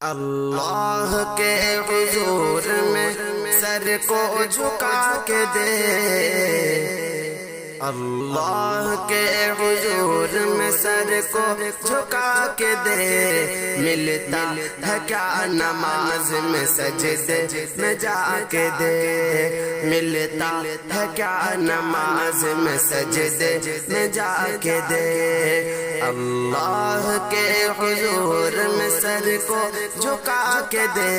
اللہ کے حضور میں سر کو جھکا کے دے، اللہ کے حضور میں سر کو جھکا کے دے، ملتا ہے کیا نماز میں سجدے میں جا کے دے، ملتا ہے کیا نماز میں سجدے میں جا کے دے، اللہ کے حضور میں سر کو جھکا کے دے،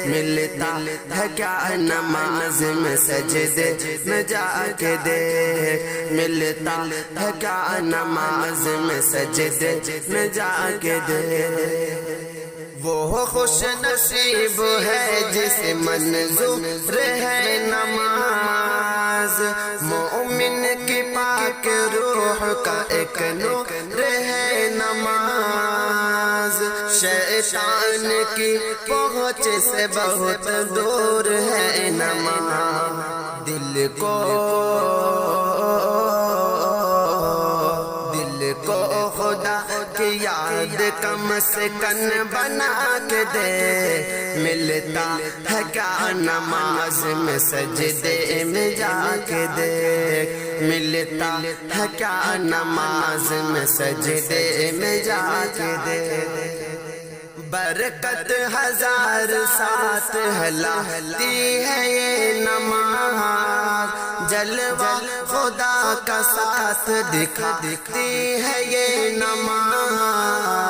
ملتا ہے کیا نماز میں سجدے میں جا کے دے، ملتا ہے کیا نماز میں سجدے میں جا کے دے۔ وہ خوش نصیب ہے جس منظور ہے نماز، مومن کی پاک روح کا ایک نور ہے نماز، شیطان کی پہنچ سے بہت دور ہے نماز، دل کو خدا کی یاد کا مسکن بنا کے دے، ملتا ہے کیا نماز میں سجدے میں جا کے دے، ملتا ہے کیا نماز میں سجدے میں جا کے دے۔ برکت ہزار ساتھ لاتی ہے یہ نماز، جلوہ خدا کا ساتھ دکھاتی ہے یہ نماز،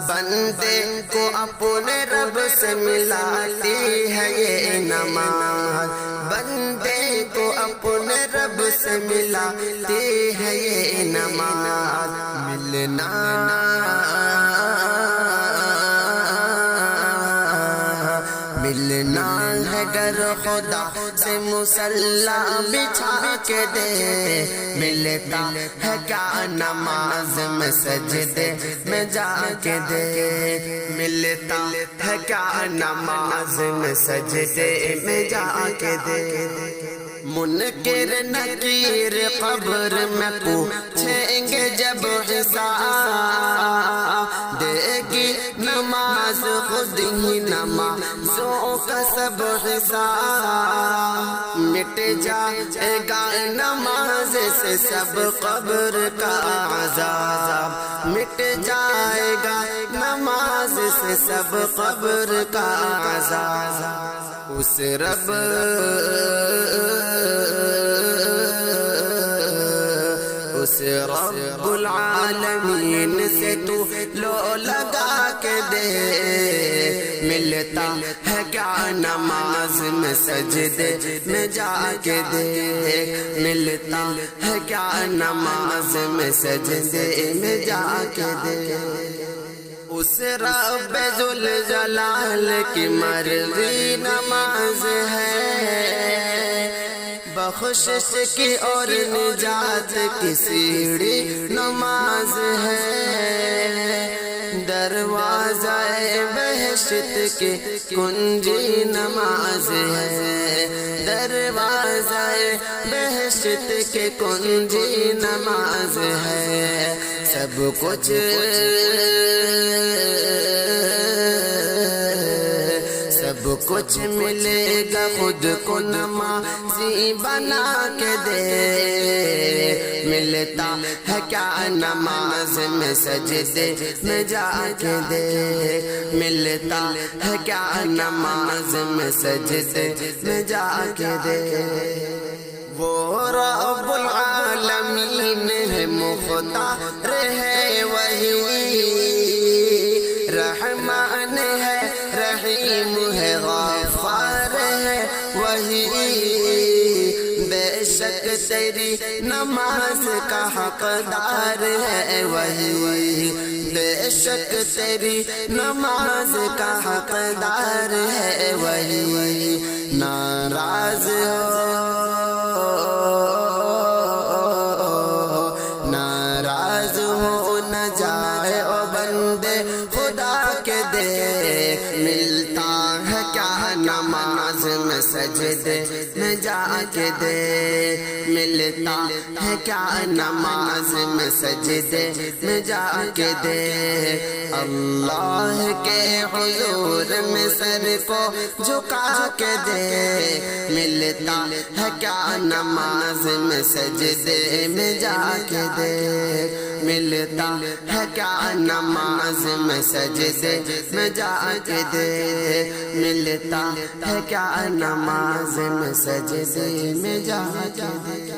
بندے کو اپنے رب سے ملاتی ہے یہ نماز، بندے کو اپنے رب سے ملاتی ہے یہ نماز، ملنا ملنا ہے گر خدا سے مصلا بچھا کے دے، ملتا ہے کیا نماز میں سجدے میں جا کے دے، ملتا ہے کیا نماز میں سجدے میں جا کے دے۔ منکر نکیر قبر میں پوچھیں گے جب حساب، دے گی نماز خود ہی نمازوں کا سب حساب، مٹ جائے گا نماز سے سب قبر کا عذاب، مٹ جائے گا نماز سے سب قبر کا عذاب، اس رب العالمین سے تو لو لگا کے دے، ملتا ہے کیا نماز میں سجدے میں جا کے دے، ملتا ہے کیا نماز میں سجدے میں جا کے دے۔ اس رب ذوالجلال کی مرضی نماز ہے، بخشش کی اور نجات کی سیڑھی نماز ہے، دروازہ بہشت کی کنجی نماز ہے، دروازہ بہشت کی کنجی نماز ہے، سب کچھ کچھ ملے گا خود کو نمازی بنا کے دے، ملتا ہے کیا نماز میں سجدے میں جا کے دے، ملتا ہے کیا نماز میں سجدے میں جا کے دے۔ وہ رب العالمین ہے مختار ہے وہی، رحمان ہے رحیم ہے غفار ہے وہی، بے شک تیری نماز کا حقدار ہے وہی، بے شک تیری نماز کا حقدار ہے وہی، ناراض ہو ناراض ہو نہ جائے او بندے خدا کے دے، ملتا ہے کیا نماز میں سجدے میں جا کے دے، ملتا ہے کیا نماز میں سجدے میں جا کے دے، اللہ کے حضور میں سر کو جھکا کے دے، ملتا ہے کیا نماز میں سجدے میں جا کے دے، ملتا ہے کیا نماز میں سجدے میں جا کے دے، ملتا ہے کیا نماز میں سجدے میں جا کے دے۔